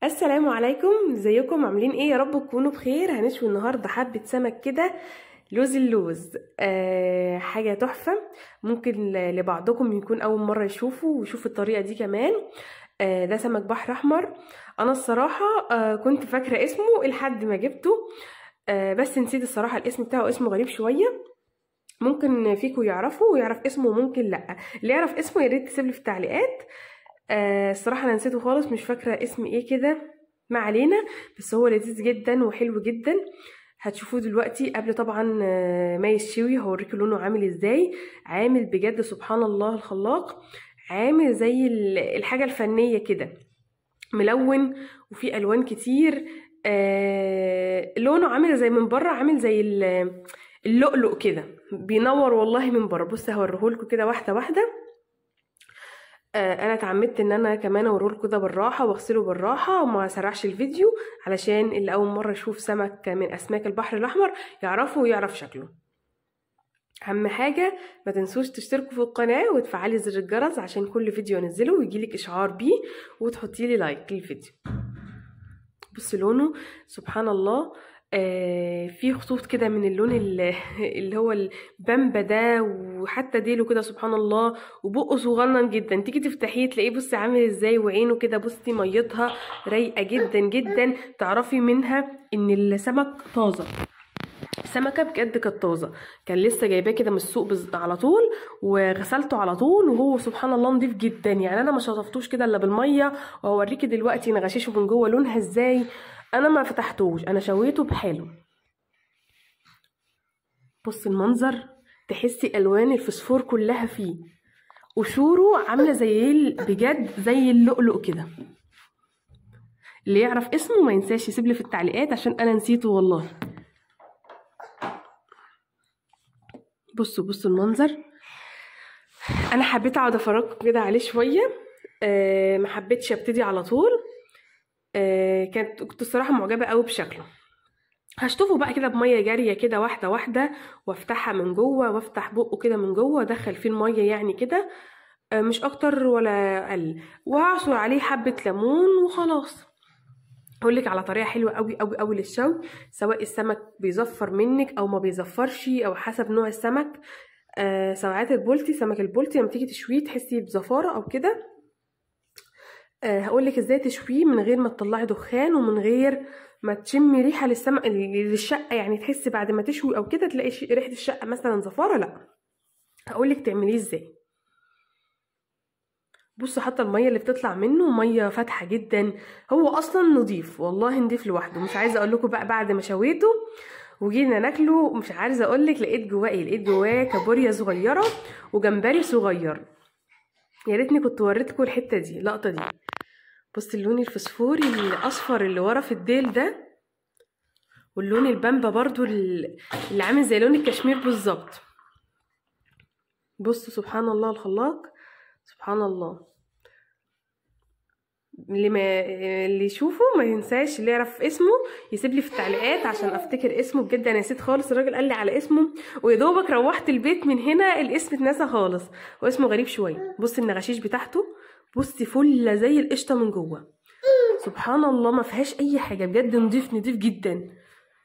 السلام عليكم، ازيكم؟ عاملين ايه؟ يا رب تكونوا بخير. هنشوي النهارده حبه سمك كده، لوز اللوز. حاجه تحفه. ممكن لبعضكم يكون اول مره يشوفوا ويشوف الطريقه دي كمان. ده سمك بحر احمر. انا الصراحه كنت فاكره اسمه لحد ما جبته. بس نسيت الصراحه الاسم بتاعه، اسمه غريب شويه. ممكن فيكم يعرفوا ويعرف اسمه وممكن لا. اللي يعرف اسمه يا ريت تسيب لي في التعليقات. الصراحه انا نسيته خالص، مش فاكره اسم ايه كده. ما علينا. بس هو لذيذ جدا وحلو جدا. هتشوفوه دلوقتي قبل طبعا ما يستوي. هوريكم لونه عامل ازاي. عامل بجد سبحان الله الخلاق. عامل زي الحاجه الفنيه كده. ملون وفي الوان كتير. لونه عامل زي من بره، عامل زي اللؤلؤ كده. بينور والله من بره. بص هوريهولكوا كده واحده واحده. انا اتعمدت ان انا كمان اوريهولكوا كده بالراحه واغسله بالراحه وما اسرعش الفيديو، علشان اللي اول مره يشوف سمك من اسماك البحر الاحمر يعرفه ويعرف شكله. اهم حاجه ما تنسوش تشتركوا في القناه وتفعلي زر الجرس عشان كل فيديو انزله ويجيلك اشعار بيه، وتحطي لي لايك للفيديو. بص لونه سبحان الله. في خطوط كده من اللون اللي هو البامبا ده، وحتى ديله كده سبحان الله. وبقه صغنن جدا، تيجي تفتحيه تلاقيه بصي عامل ازاي، وعينه كده بصي ميتها رايقه جدا جدا. تعرفي منها ان السمك طازه. السمكه بجد كانت طازه. كان لسه جايباه كده من السوق على طول، وغسلته على طول، وهو سبحان الله نضيف جدا. يعني انا ما شطفتوش كده الا بالميه، وهوريكي دلوقتي نغششه من جوه لونها ازاي. انا ما فتحتوش، انا شويته بحاله. بص المنظر، تحسي الوان الفسفور كلها فيه، قشوره عامله زي بجد زي اللؤلؤ كده. اللي يعرف اسمه ما ينساش يسيب لي في التعليقات عشان انا نسيته والله. بصوا المنظر. انا حبيت اقعد افرجكم كده عليه شويه. ما حبيتش ابتدي على طول. كنت الصراحه معجبه قوي بشكله. هشطفه بقى كده بميه جاريه كده واحده واحده، وافتحها من جوه وافتح بقه كده من جوه وادخل فيه الميه يعني كده. مش اكتر ولا اقل. وهعصر عليه حبه ليمون وخلاص. اقول لك على طريقه حلوه قوي قوي قوي للشوي، سواء السمك بيزفر منك او ما بيزفرش او حسب نوع السمك. ساعات البولتي، سمك البولتي لما تيجي تشويه تحسي بزفاره او كده. هقولك ازاي تشويه من غير ما تطلعي دخان، ومن غير ما تشمي ريحه للشقه. يعني تحسي بعد ما تشوي او كده تلاقي ريحه الشقه مثلا زفاره. لا، هقولك تعمليه ازاي. بصوا حتى الميه اللي بتطلع منه ميه فاتحه جدا. هو اصلا نضيف والله، نضيف لوحده. مش عايزه اقول لكم بقى بعد ما شويته وجينا ناكله، مش عايزه اقول لك لقيت جواه ايه. لقيت جواه كابوريا صغيره وجمبري صغير. يا ريتني كنت وريتكم الحته دي، اللقطه دي. بص اللون الفسفوري الاصفر اللي ورا في الديل ده، واللون البامبا برضو اللي عامل زي لون الكشمير بالظبط. بصوا سبحان الله الخلاق. سبحان الله. اللي يشوفه ما ينساش، اللي يعرف اسمه يسيب لي في التعليقات عشان افتكر اسمه. بجد انا نسيت خالص، الراجل قال لي على اسمه ويا دوبك روحت البيت من هنا الاسم اتنسى خالص. واسمه غريب شويه. بص النغاشيش بتاعته، بصي فله زي القشطه من جوه. سبحان الله ما فيهاش اي حاجه، بجد نضيف جدا.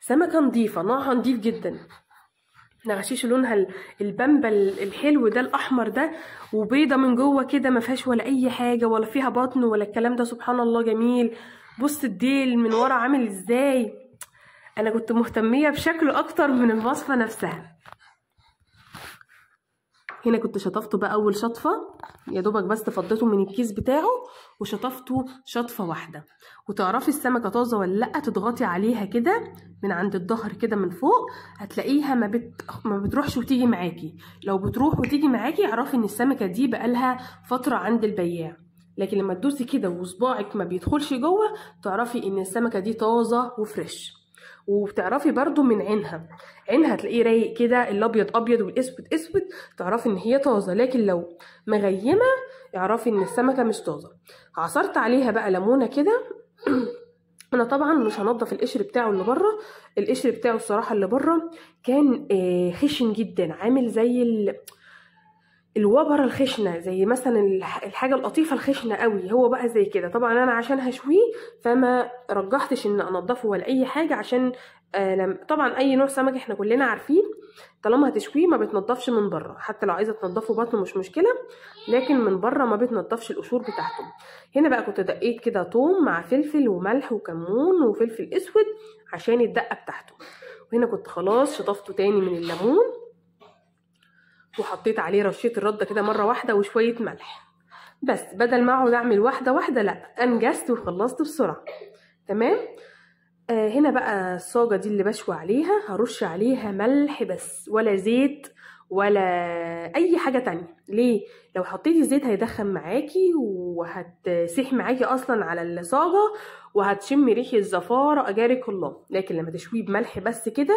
سمكه نضيفه، نوعها نضيف جدا. نغشيش لونها البامبا الحلو ده الاحمر ده، وبيضه من جوه كده، ما فيهاش ولا اي حاجه ولا فيها بطن ولا الكلام ده. سبحان الله جميل. بص الديل من ورا عامل ازاي. انا كنت مهتميه بشكله اكتر من الوصفه نفسها. هنا كنت شطفته بقى اول شطفه، يا دوبك بس فضيته من الكيس بتاعه وشطفته شطفه واحده. وتعرفي السمكه طازه ولا لا، تضغطي عليها كده من عند الظهر كده من فوق، هتلاقيها ما بتروحش وتيجي معاكي. لو بتروح وتيجي معاكي اعرفي ان السمكه دي بقالها فتره عند البياع. لكن لما تدوسي كده وصباعك ما بيدخلش جوه، تعرفي ان السمكه دي طازه وفريش. وبتعرفي برضو من عينها تلاقيه رايق كده، الابيض ابيض والاسود اسود، تعرفي ان هي طازه. لكن لو مغيمه اعرفي ان السمكه مش طازه. عصرت عليها بقى ليمونه كده. انا طبعا مش هنضف القشر بتاعه اللي بره. القشر بتاعه الصراحه اللي بره كان خشن جدا، عامل زي الوبره الخشنه، زي مثلا الحاجه القطيفه الخشنه قوي، هو بقى زي كده. طبعا انا عشان هشويه فما رجحتش ان انضفه ولا اي حاجه، عشان طبعا اي نوع سمك احنا كلنا عارفين طالما هتشويه ما بتنضفش من بره، حتى لو عايزه تنضفه بطنه مش مشكله، لكن من بره ما بتنضفش القشور بتاعته. هنا بقى كنت دقيت كده توم مع فلفل وملح وكمون وفلفل اسود عشان الدقه بتاعته. وهنا كنت خلاص شطفته تاني من الليمون، وحطيت عليه رشة الردة كده مرة واحدة وشوية ملح بس، بدل ما اقعد اعمل واحدة واحدة لا، انجزت وخلصت بسرعة. تمام. هنا بقى الصاجة دي اللي بشوي عليها هرش عليها ملح بس، ولا زيت ولا اي حاجة تانية. ليه؟ لو حطيتي زيت هيدخن معاكي وهتسيح معاكي اصلا على الصاجة وهتشمي ريحة الزفارة اجارك الله. لكن لما تشويه بملح بس كده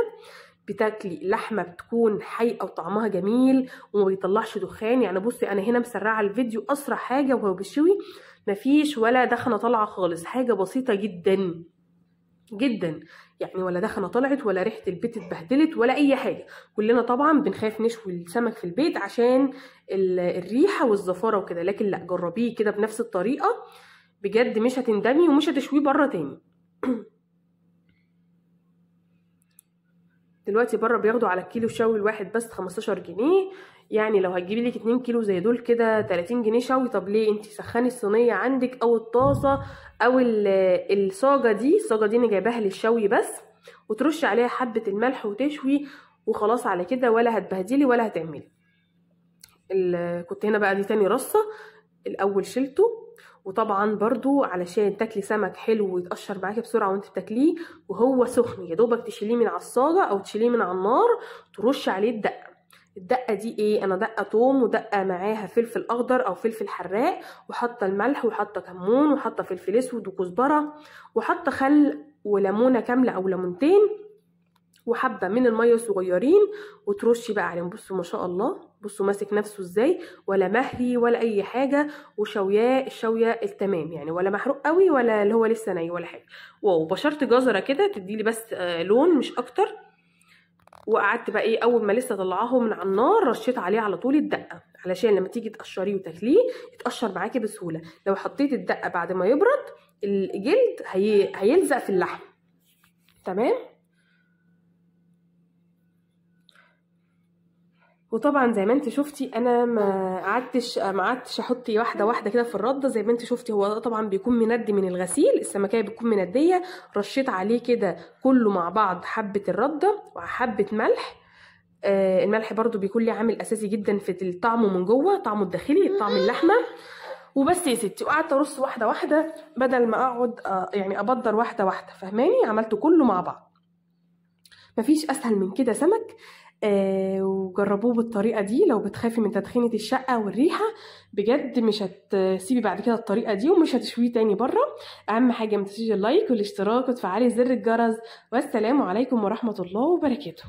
بتاكلي لحمه بتكون حقيقه وطعمها جميل وما بيطلعش دخان. يعني بصي انا هنا مسرعه الفيديو اسرع حاجه وهو بيشوي، مفيش ولا دخنه طالعه خالص، حاجه بسيطه جدا جدا يعني، ولا دخنه طلعت ولا ريحه البيت اتبهدلت ولا اي حاجه. كلنا طبعا بنخاف نشوي السمك في البيت عشان الريحه والزفاره وكده، لكن لا، جربيه كده بنفس الطريقه بجد مش هتندمي ومش هتشويه بره تاني. دلوقتي بره بياخدوا على الكيلو شوي الواحد بس 15 جنيه، يعني لو هتجيبي لك 2 كيلو زي دول كده 30 جنيه شوي. طب ليه؟ انت سخني الصينيه عندك او الطاسه او الصاجه دي انا جايباها للشوي بس، وترشي عليها حبه الملح وتشوي وخلاص على كده، ولا هتبهدلي ولا هتعملي. كنت هنا بقى دي تاني رصه، الاول شلته. وطبعا برضو علشان تاكلي سمك حلو ويتقشر معاكي بسرعه وانت بتاكليه وهو سخن، يا دوبك تشيليه من على الصاجه او تشيليه من على النار ترش عليه الدقه دي ايه، انا دقه توم ودقه معاها فلفل اخضر او فلفل حراق، وحاطه الملح وحاطه كمون وحاطه فلفل اسود وكزبره وحاطه خل وليمونه كامله او ليمونتين وحبه من الميه صغيرين، وترشي بقى عليهم. بصوا ما شاء الله، بصوا ماسك نفسه ازاي، ولا مهري ولا اي حاجه، وشوياه الشويه التمام يعني، ولا محروق قوي ولا اللي هو لسه ني ولا حاجه. واو، بشرت جزره كده تديلي بس لون مش اكتر. وقعدت بقى ايه، اول ما لسه طلعاه من على النار رشيت عليه على طول الدقه، علشان لما تيجي تقشريه وتاكليه يتقشر معاكي بسهوله. لو حطيت الدقه بعد ما يبرد الجلد هيلزق في اللحم. تمام. وطبعا زي ما انت شفتي انا ما قعدتش احط واحده واحده كده في الرده. زي ما انت شفتي هو طبعا بيكون مندي من الغسيل، السمكيه بتكون منديه، رشيت عليه كده كله مع بعض حبه الرده وحبه ملح. الملح برضو بيكون ليه عامل اساسي جدا في الطعم من جوه، طعمه الداخلي طعم اللحمه. وبس يا ستي، وقعدت ارص واحده واحده بدل ما اقعد يعني ابدر واحده واحده، فهماني؟ عملته كله مع بعض. مفيش اسهل من كده سمك. وجربوه بالطريقه دي. لو بتخافي من تدخينه الشقه والريحه بجد مش هتسيبي بعد كده الطريقه دي ومش هتشويه تاني بره. اهم حاجه ما تنسيش اللايك والاشتراك وتفعلي زر الجرس. والسلام عليكم ورحمه الله وبركاته.